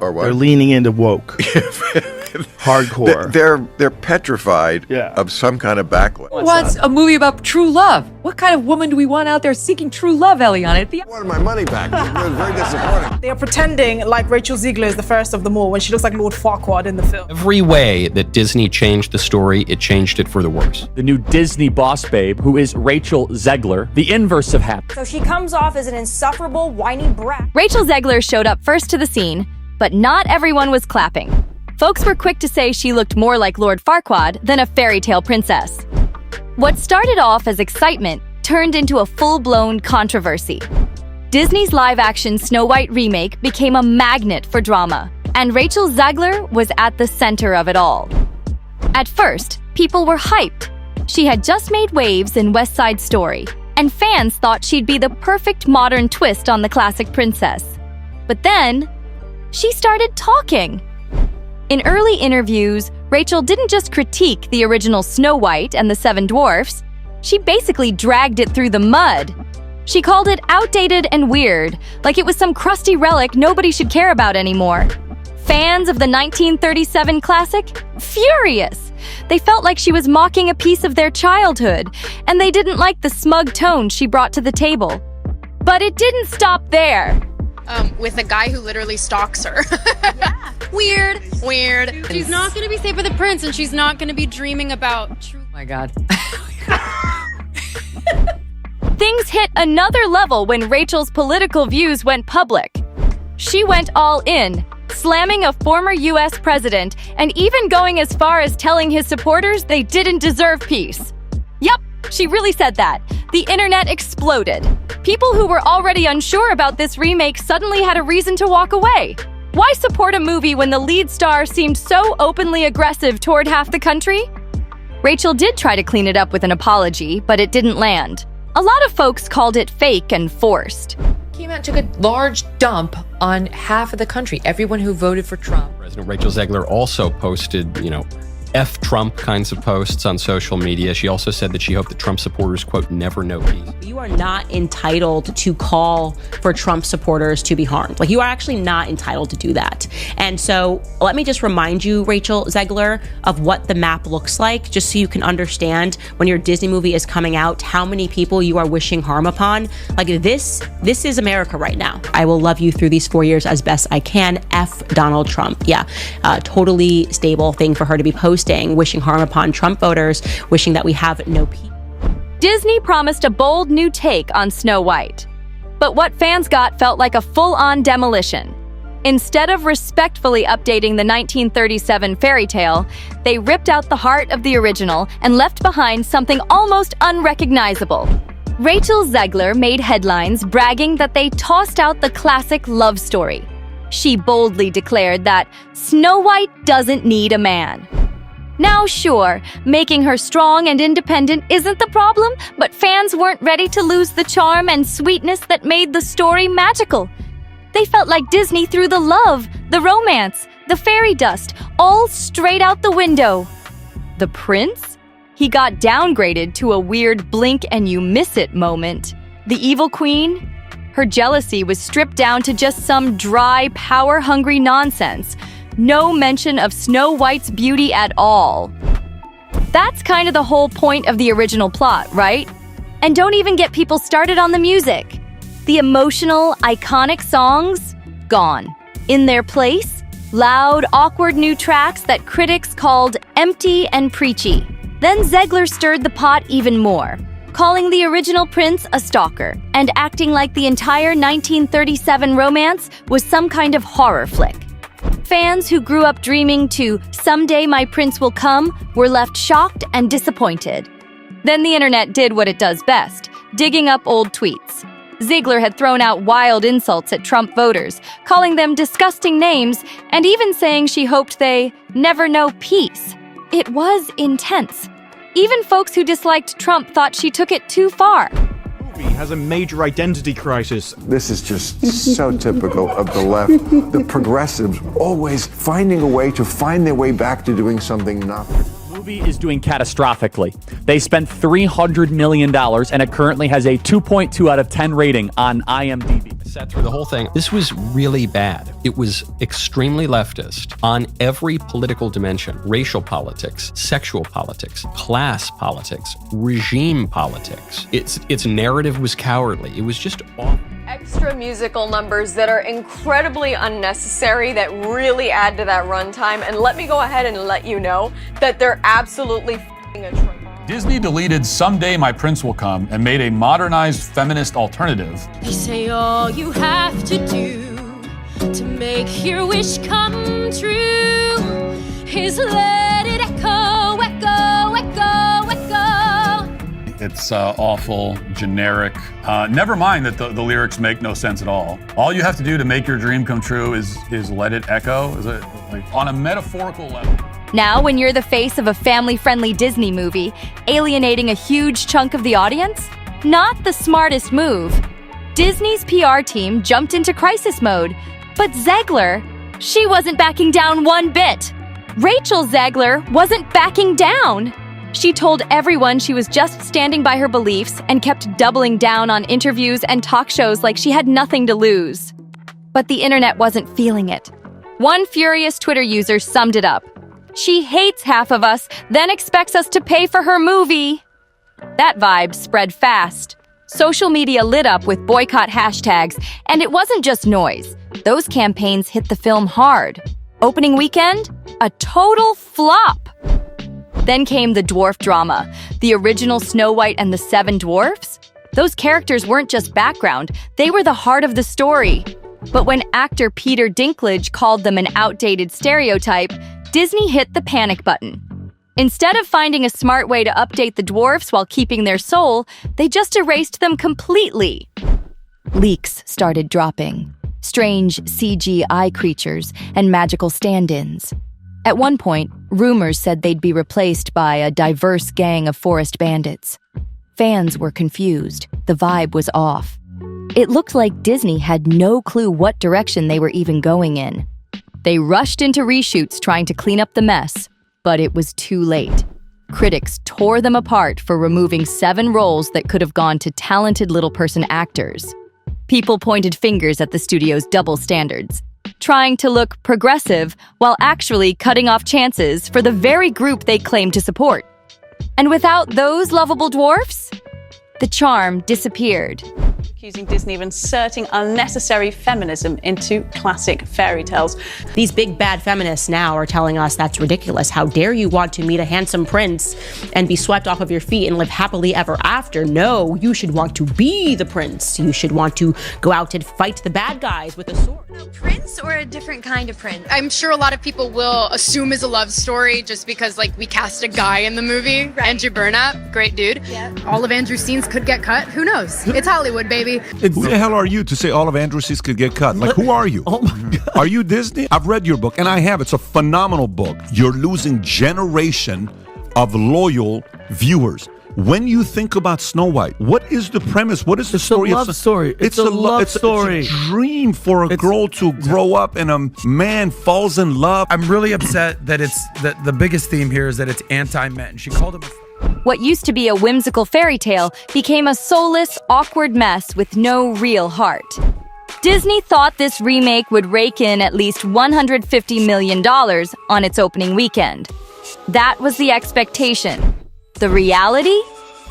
Or what? They're leaning into woke. Hardcore. They're petrified of some kind of backlash. What's a movie about true love? What kind of woman do we want out there seeking true love, Eliana? I wanted my money back. It was very disappointing. They are pretending like Rachel Zegler is the first of them all when she looks like Lord Farquaad in the film. Every way that Disney changed the story, it changed it for the worse. The new Disney boss babe, who is Rachel Zegler, the inverse of happy. So she comes off as an insufferable, whiny brat. Rachel Zegler showed up first to the scene, but not everyone was clapping. Folks were quick to say she looked more like Lord Farquaad than a fairy tale princess. What started off as excitement turned into a full-blown controversy. Disney's live-action Snow White remake became a magnet for drama, and Rachel Zegler was at the center of it all. At first, people were hyped. She had just made waves in West Side Story, and fans thought she'd be the perfect modern twist on the classic princess. But then, she started talking. In early interviews, Rachel didn't just critique the original Snow White and the Seven Dwarfs, she basically dragged it through the mud. She called it outdated and weird, like it was some crusty relic nobody should care about anymore. Fans of the 1937 classic? Furious! They felt like she was mocking a piece of their childhood, and they didn't like the smug tone she brought to the table. But it didn't stop there. With a guy who literally stalks her. Yeah. Weird. She's not going to be safe with the prince, and she's not going to be dreaming about true. Oh my God. Things hit another level when Rachel's political views went public. She went all in, slamming a former U.S. president and even going as far as telling his supporters they didn't deserve peace. Yup, she really said that. The internet exploded. People who were already unsure about this remake suddenly had a reason to walk away. Why support a movie when the lead star seemed so openly aggressive toward half the country? Rachel did try to clean it up with an apology, but it didn't land. A lot of folks called it fake and forced. Came out and took a large dump on half of the country, everyone who voted for Trump. President Rachel Zegler also posted, F Trump kinds of posts on social media. She also said that she hoped that Trump supporters, quote, never know peace. You are not entitled to call for Trump supporters to be harmed. Like, you are actually not entitled to do that. And so let me just remind you, Rachel Zegler, of what the map looks like, just so you can understand when your Disney movie is coming out, how many people you are wishing harm upon. Like, this is America right now. I will love you through these 4 years as best I can. F Donald Trump. Yeah, totally stable thing for her to be posting. Wishing harm upon Trump voters, wishing that we have no peace. Disney promised a bold new take on Snow White. But what fans got felt like a full-on demolition. Instead of respectfully updating the 1937 fairy tale, they ripped out the heart of the original and left behind something almost unrecognizable. Rachel Zegler made headlines bragging that they tossed out the classic love story. She boldly declared that Snow White doesn't need a man. Now, sure, making her strong and independent isn't the problem, but fans weren't ready to lose the charm and sweetness that made the story magical. They felt like Disney threw the love, the romance, the fairy dust, all straight out the window. The prince? He got downgraded to a weird blink and you miss it moment. The evil queen? Her jealousy was stripped down to just some dry, power-hungry nonsense. No mention of Snow White's beauty at all. That's kind of the whole point of the original plot, right? And don't even get people started on the music. The emotional, iconic songs? Gone. In their place, loud, awkward new tracks that critics called empty and preachy. Then Zegler stirred the pot even more, calling the original prince a stalker and acting like the entire 1937 romance was some kind of horror flick. Fans who grew up dreaming to "someday my prince will come" were left shocked and disappointed. Then the internet did what it does best, digging up old tweets. Zegler had thrown out wild insults at Trump voters, calling them disgusting names, and even saying she hoped they never know peace. It was intense. Even folks who disliked Trump thought she took it too far. Has a major identity crisis. This is just so typical of the left. The progressives always finding a way to find their way back to doing something not. The movie is doing catastrophically. They spent $300 million and it currently has a 2.2 out of 10 rating on IMDb. Sat through the whole thing. This was really bad. It was extremely leftist on every political dimension: racial politics, sexual politics, class politics, regime politics. Its narrative was cowardly. It was just awful. Extra musical numbers that are incredibly unnecessary that really add to that runtime. And let me go ahead and let you know that they're absolutely f***ing atrocious. Disney deleted Someday My Prince Will Come and made a modernized feminist alternative. They say all you have to do to make your wish come true is let it echo, echo, echo, echo. It's awful, generic. Never mind that the lyrics make no sense at all. All you have to do to make your dream come true is let it echo. Is it like on a metaphorical level? Now, when you're the face of a family-friendly Disney movie, alienating a huge chunk of the audience? Not the smartest move. Disney's PR team jumped into crisis mode, but Zegler, she wasn't backing down one bit. Rachel Zegler wasn't backing down. She told everyone she was just standing by her beliefs and kept doubling down on interviews and talk shows like she had nothing to lose. But the internet wasn't feeling it. One furious Twitter user summed it up. She hates half of us, then expects us to pay for her movie. That vibe spread fast. Social media lit up with boycott hashtags, and it wasn't just noise. Those campaigns hit the film hard. Opening weekend? A total flop. Then came the dwarf drama, the original Snow White and the Seven Dwarfs. Those characters weren't just background, they were the heart of the story. But when actor Peter Dinklage called them an outdated stereotype, Disney hit the panic button. Instead of finding a smart way to update the dwarfs while keeping their soul, they just erased them completely. Leaks started dropping. Strange CGI creatures and magical stand-ins. At one point, rumors said they'd be replaced by a diverse gang of forest bandits. Fans were confused. The vibe was off. It looked like Disney had no clue what direction they were even going in. They rushed into reshoots trying to clean up the mess, but it was too late. Critics tore them apart for removing 7 roles that could have gone to talented little person actors. People pointed fingers at the studio's double standards, trying to look progressive while actually cutting off chances for the very group they claimed to support. And without those lovable dwarfs, the charm disappeared. Accusing Disney of inserting unnecessary feminism into classic fairy tales. These big bad feminists now are telling us that's ridiculous. How dare you want to meet a handsome prince and be swept off of your feet and live happily ever after? No, you should want to be the prince. You should want to go out and fight the bad guys with a sword. A prince or a different kind of prince? I'm sure a lot of people will assume it's a love story just because, like, we cast a guy in the movie. Right. Andrew Burnap, great dude. Yeah. All of Andrew's scenes could get cut. Who knows? It's Hollywood, baby. Who the hell are you to say all of Andrew's scenes could get cut? Like, who are you? Oh my God. Are you Disney? I've read your book, and I have. It's a phenomenal book. You're losing generation of loyal viewers. When you think about Snow White, what is the premise? What is the story? It's a love story. It's a love story. It's a dream for a girl to grow up and a man falls in love. I'm really upset that the biggest theme here is that it's anti-men. She called him What used to be a whimsical fairy tale became a soulless, awkward mess with no real heart. Disney thought this remake would rake in at least $150 million on its opening weekend. That was the expectation. The reality?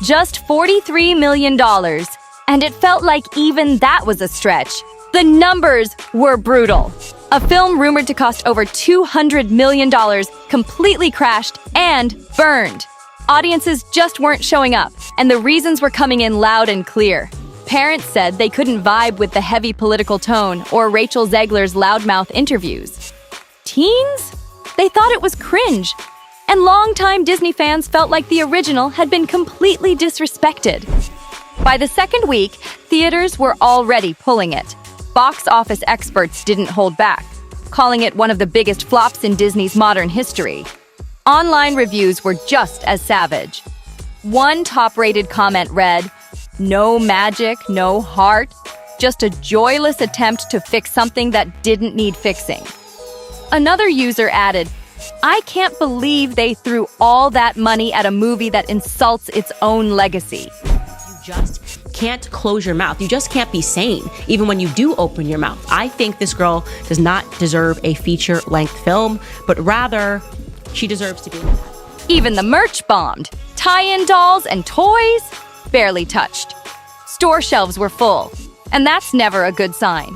Just $43 million. And it felt like even that was a stretch. The numbers were brutal. A film rumored to cost over $200 million completely crashed and burned. Audiences just weren't showing up, and the reasons were coming in loud and clear. Parents said they couldn't vibe with the heavy political tone or Rachel Zegler's loudmouth interviews. Teens? They thought it was cringe. And longtime Disney fans felt like the original had been completely disrespected. By the second week, theaters were already pulling it. Box office experts didn't hold back, calling it one of the biggest flops in Disney's modern history. Online reviews were just as savage. One top-rated comment read, "No magic, no heart, just a joyless attempt to fix something that didn't need fixing." Another user added, "I can't believe they threw all that money at a movie that insults its own legacy." You just can't close your mouth. You just can't be sane, even when you do open your mouth. I think this girl does not deserve a feature-length film, but rather, she deserves to be in that. Even the merch bombed. Tie-in dolls and toys barely touched. Store shelves were full, and that's never a good sign.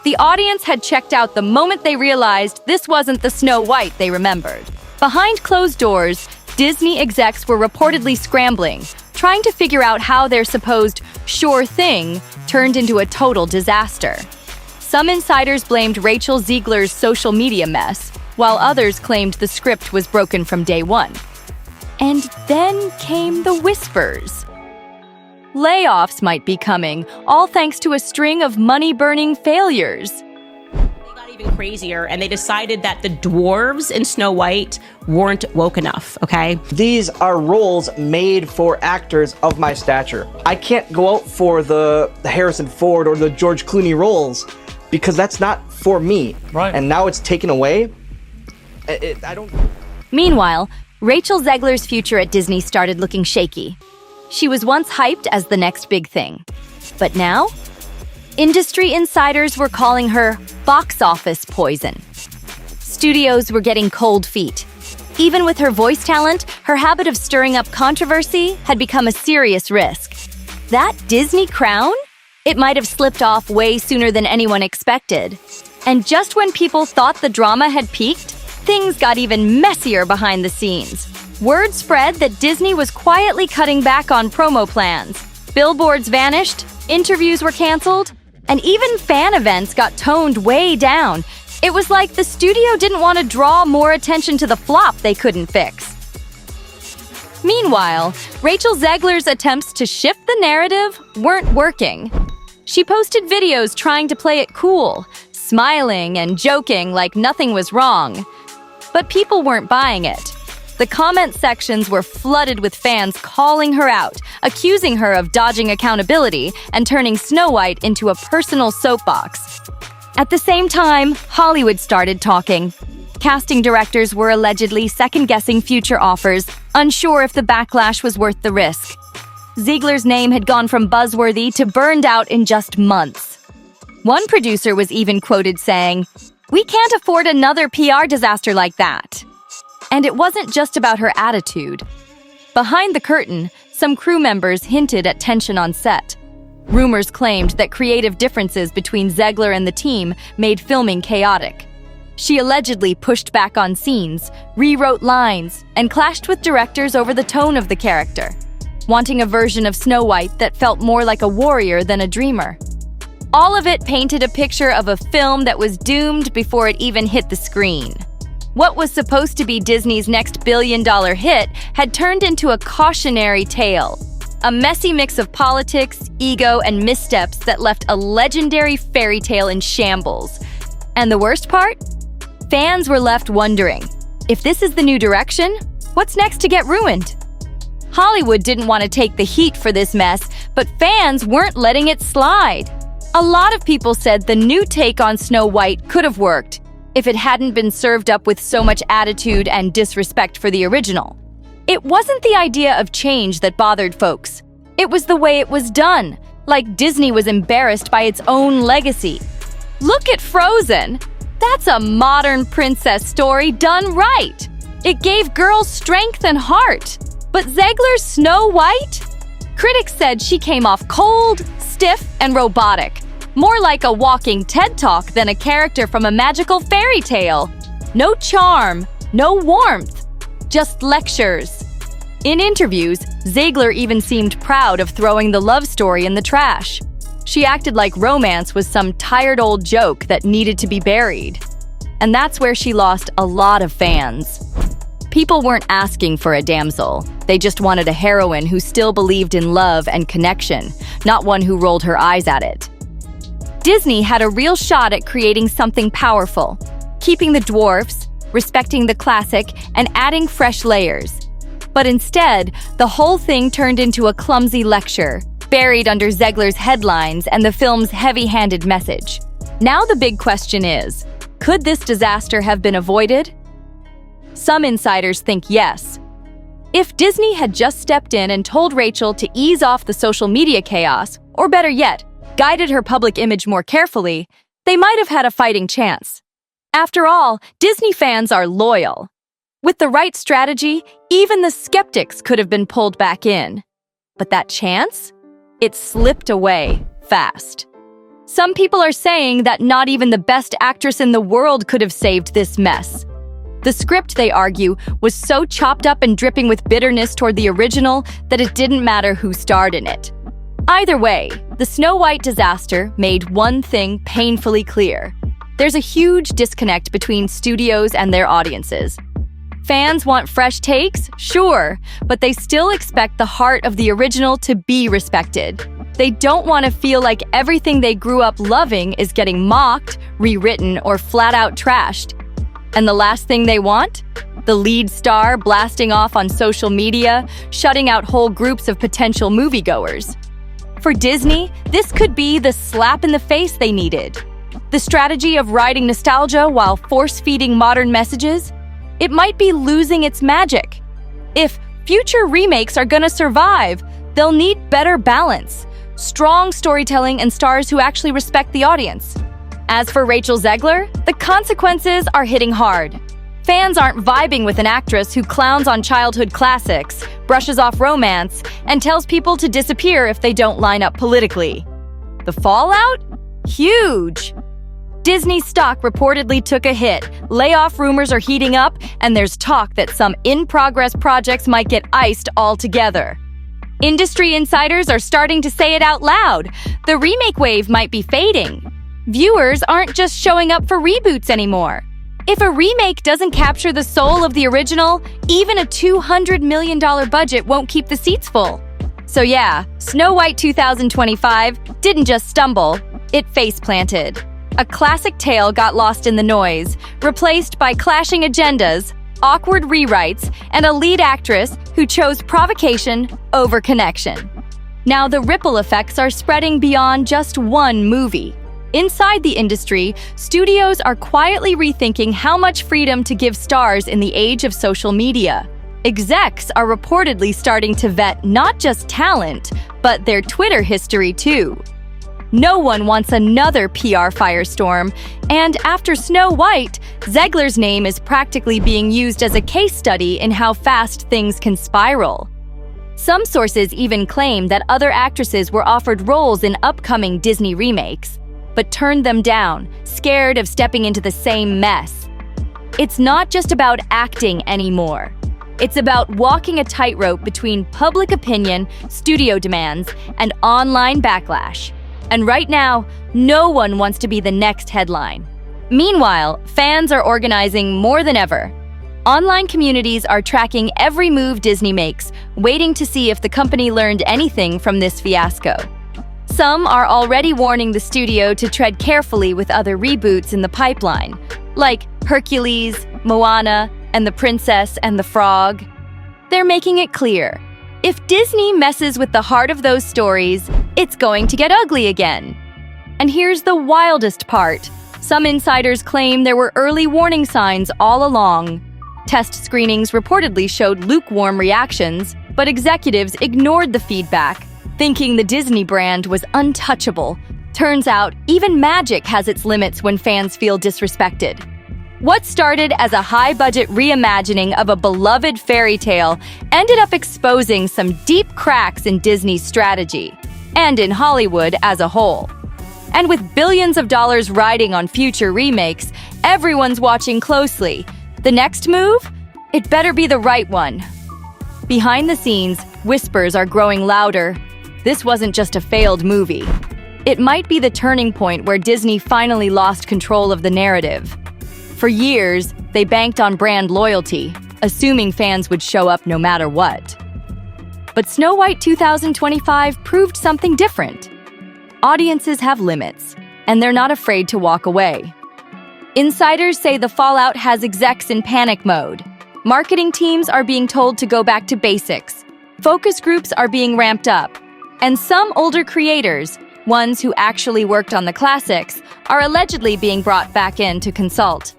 The audience had checked out the moment they realized this wasn't the Snow White they remembered. Behind closed doors, Disney execs were reportedly scrambling, trying to figure out how their supposed sure thing turned into a total disaster. Some insiders blamed Rachel Zegler's social media mess, while others claimed the script was broken from day one. And then came the whispers. Layoffs might be coming, all thanks to a string of money-burning failures. They got even crazier, and they decided that the dwarves in Snow White weren't woke enough, okay? These are roles made for actors of my stature. I can't go out for the Harrison Ford or the George Clooney roles because that's not for me. Right. And now it's taken away. I don't... Meanwhile, Rachel Zegler's future at Disney started looking shaky. She was once hyped as the next big thing. But now, industry insiders were calling her box office poison. Studios were getting cold feet. Even with her voice talent, her habit of stirring up controversy had become a serious risk. That Disney crown? It might have slipped off way sooner than anyone expected. And just when people thought the drama had peaked, things got even messier behind the scenes. Word spread that Disney was quietly cutting back on promo plans. Billboards vanished, interviews were canceled, and even fan events got toned way down. It was like the studio didn't want to draw more attention to the flop they couldn't fix. Meanwhile, Rachel Zegler's attempts to shift the narrative weren't working. She posted videos trying to play it cool, smiling and joking like nothing was wrong. But people weren't buying it. The comment sections were flooded with fans calling her out, accusing her of dodging accountability and turning Snow White into a personal soapbox. At the same time, Hollywood started talking. Casting directors were allegedly second-guessing future offers, unsure if the backlash was worth the risk. Ziegler's name had gone from buzzworthy to burned out in just months. One producer was even quoted saying, "We can't afford another PR disaster like that." And it wasn't just about her attitude. Behind the curtain, some crew members hinted at tension on set. Rumors claimed that creative differences between Zegler and the team made filming chaotic. She allegedly pushed back on scenes, rewrote lines, and clashed with directors over the tone of the character, wanting a version of Snow White that felt more like a warrior than a dreamer. All of it painted a picture of a film that was doomed before it even hit the screen. What was supposed to be Disney's next billion-dollar hit had turned into a cautionary tale. A messy mix of politics, ego, and missteps that left a legendary fairy tale in shambles. And the worst part? Fans were left wondering, if this is the new direction, what's next to get ruined? Hollywood didn't want to take the heat for this mess, but fans weren't letting it slide. A lot of people said the new take on Snow White could have worked if it hadn't been served up with so much attitude and disrespect for the original. It wasn't the idea of change that bothered folks. It was the way it was done, like Disney was embarrassed by its own legacy. Look at Frozen. That's a modern princess story done right. It gave girls strength and heart. But Zegler's Snow White? Critics said she came off cold, stiff, and robotic. More like a walking TED Talk than a character from a magical fairy tale. No charm, no warmth, just lectures. In interviews, Zegler even seemed proud of throwing the love story in the trash. She acted like romance was some tired old joke that needed to be buried. And that's where she lost a lot of fans. People weren't asking for a damsel. They just wanted a heroine who still believed in love and connection, not one who rolled her eyes at it. Disney had a real shot at creating something powerful, keeping the dwarfs, respecting the classic, and adding fresh layers. But instead, the whole thing turned into a clumsy lecture, buried under Zegler's headlines and the film's heavy-handed message. Now the big question is, could this disaster have been avoided? Some insiders think yes. If Disney had just stepped in and told Rachel to ease off the social media chaos, or better yet, guided her public image more carefully, they might have had a fighting chance. After all, Disney fans are loyal. With the right strategy, even the skeptics could have been pulled back in. But that chance? It slipped away fast. Some people are saying that not even the best actress in the world could have saved this mess. The script, they argue, was so chopped up and dripping with bitterness toward the original that it didn't matter who starred in it. Either way, the Snow White disaster made one thing painfully clear. There's a huge disconnect between studios and their audiences. Fans want fresh takes, sure, but they still expect the heart of the original to be respected. They don't want to feel like everything they grew up loving is getting mocked, rewritten, or flat out trashed. And the last thing they want? The lead star blasting off on social media, shutting out whole groups of potential moviegoers. For Disney, this could be the slap in the face they needed. The strategy of riding nostalgia while force-feeding modern messages? It might be losing its magic. If future remakes are gonna survive, they'll need better balance, strong storytelling, and stars who actually respect the audience. As for Rachel Zegler, the consequences are hitting hard. Fans aren't vibing with an actress who clowns on childhood classics, brushes off romance, and tells people to disappear if they don't line up politically. The fallout? Huge! Disney stock reportedly took a hit, layoff rumors are heating up, and there's talk that some in-progress projects might get iced altogether. Industry insiders are starting to say it out loud. The remake wave might be fading. Viewers aren't just showing up for reboots anymore. If a remake doesn't capture the soul of the original, even a $200 million budget won't keep the seats full. So yeah, Snow White 2025 didn't just stumble, it face-planted. A classic tale got lost in the noise, replaced by clashing agendas, awkward rewrites, and a lead actress who chose provocation over connection. Now the ripple effects are spreading beyond just one movie. Inside the industry, studios are quietly rethinking how much freedom to give stars in the age of social media. Execs are reportedly starting to vet not just talent, but their Twitter history too. No one wants another PR firestorm, and after Snow White, Zegler's name is practically being used as a case study in how fast things can spiral. Some sources even claim that other actresses were offered roles in upcoming Disney remakes, but turned them down, scared of stepping into the same mess. It's not just about acting anymore. It's about walking a tightrope between public opinion, studio demands, and online backlash. And right now, no one wants to be the next headline. Meanwhile, fans are organizing more than ever. Online communities are tracking every move Disney makes, waiting to see if the company learned anything from this fiasco. Some are already warning the studio to tread carefully with other reboots in the pipeline, like Hercules, Moana, and The Princess and the Frog. They're making it clear. If Disney messes with the heart of those stories, it's going to get ugly again. And here's the wildest part. Some insiders claim there were early warning signs all along. Test screenings reportedly showed lukewarm reactions, but executives ignored the feedback, thinking the Disney brand was untouchable. Turns out, even magic has its limits when fans feel disrespected. What started as a high-budget reimagining of a beloved fairy tale ended up exposing some deep cracks in Disney's strategy, and in Hollywood as a whole. And with billions of dollars riding on future remakes, everyone's watching closely. The next move? It better be the right one. Behind the scenes, whispers are growing louder. This wasn't just a failed movie. It might be the turning point where Disney finally lost control of the narrative. For years, they banked on brand loyalty, assuming fans would show up no matter what. But Snow White 2025 proved something different. Audiences have limits, and they're not afraid to walk away. Insiders say the fallout has execs in panic mode. Marketing teams are being told to go back to basics. Focus groups are being ramped up. And some older creators, ones who actually worked on the classics, are allegedly being brought back in to consult.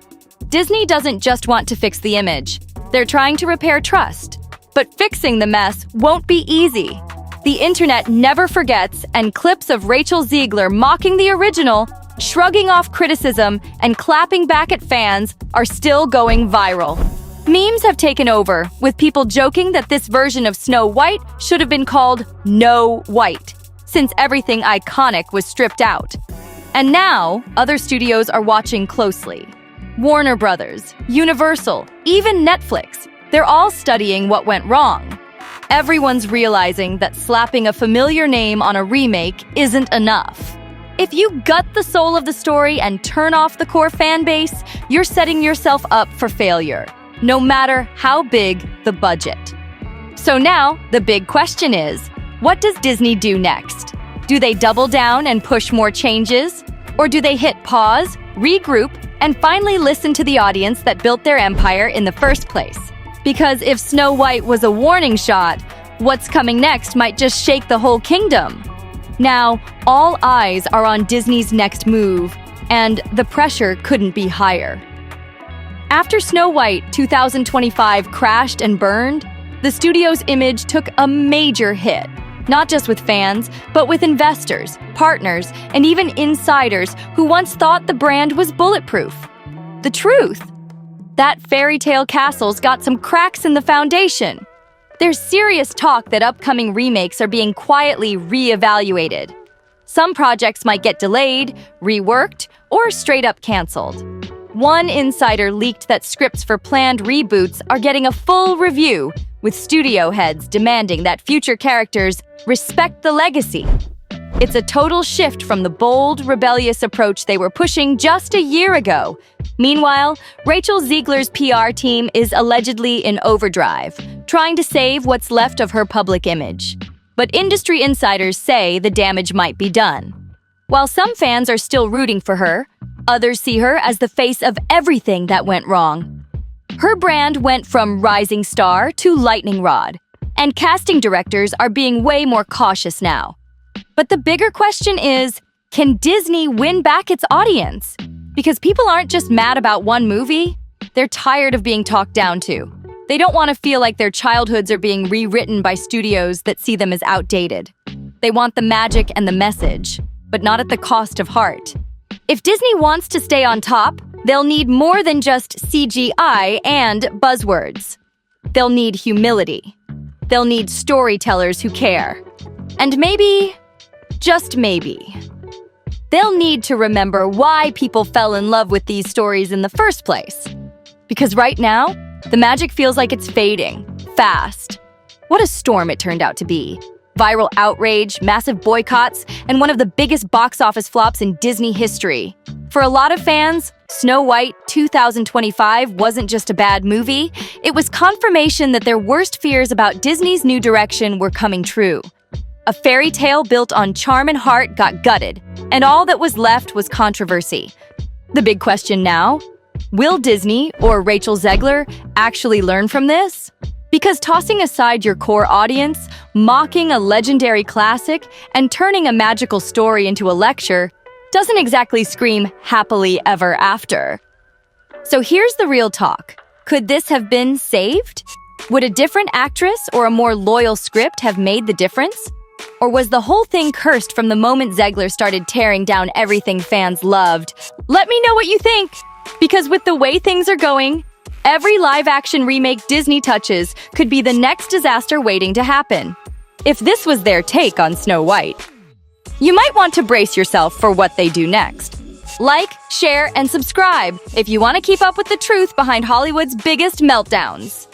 Disney doesn't just want to fix the image. They're trying to repair trust. But fixing the mess won't be easy. The internet never forgets, and clips of Rachel Zegler mocking the original, shrugging off criticism, and clapping back at fans are still going viral. Memes have taken over, with people joking that this version of Snow White should have been called No White, since everything iconic was stripped out. And now, other studios are watching closely. Warner Brothers, Universal, even Netflix, they're all studying what went wrong. Everyone's realizing that slapping a familiar name on a remake isn't enough. If you gut the soul of the story and turn off the core fan base, you're setting yourself up for failure, no matter how big the budget. So now, the big question is, what does Disney do next? Do they double down and push more changes? Or do they hit pause, regroup, and finally listen to the audience that built their empire in the first place? Because if Snow White was a warning shot, what's coming next might just shake the whole kingdom. Now, all eyes are on Disney's next move, and the pressure couldn't be higher. After Snow White 2025 crashed and burned, the studio's image took a major hit, not just with fans, but with investors, partners, and even insiders who once thought the brand was bulletproof. The truth? That fairy tale castle's got some cracks in the foundation. There's serious talk that upcoming remakes are being quietly re-evaluated. Some projects might get delayed, reworked, or straight up canceled. One insider leaked that scripts for planned reboots are getting a full review, with studio heads demanding that future characters respect the legacy. It's a total shift from the bold, rebellious approach they were pushing just a year ago. Meanwhile, Rachel Zegler's PR team is allegedly in overdrive, trying to save what's left of her public image. But industry insiders say the damage might be done. While some fans are still rooting for her, others see her as the face of everything that went wrong. Her brand went from rising star to lightning rod, and casting directors are being way more cautious now. But the bigger question is, can Disney win back its audience? Because people aren't just mad about one movie, they're tired of being talked down to. They don't want to feel like their childhoods are being rewritten by studios that see them as outdated. They want the magic and the message, but not at the cost of heart. If Disney wants to stay on top, they'll need more than just CGI and buzzwords. They'll need humility. They'll need storytellers who care. And maybe, just maybe, they'll need to remember why people fell in love with these stories in the first place. Because right now, the magic feels like it's fading, fast. What a storm it turned out to be. Viral outrage, massive boycotts, and one of the biggest box office flops in Disney history. For a lot of fans, Snow White 2025 wasn't just a bad movie, it was confirmation that their worst fears about Disney's new direction were coming true. A fairy tale built on charm and heart got gutted, and all that was left was controversy. The big question now, will Disney or Rachel Zegler actually learn from this? Because tossing aside your core audience, mocking a legendary classic, and turning a magical story into a lecture doesn't exactly scream happily ever after. So here's the real talk. Could this have been saved? Would a different actress or a more loyal script have made the difference? Or was the whole thing cursed from the moment Zegler started tearing down everything fans loved? Let me know what you think! Because with the way things are going, every live-action remake Disney touches could be the next disaster waiting to happen. If this was their take on Snow White, you might want to brace yourself for what they do next. Like, share, and subscribe if you want to keep up with the truth behind Hollywood's biggest meltdowns.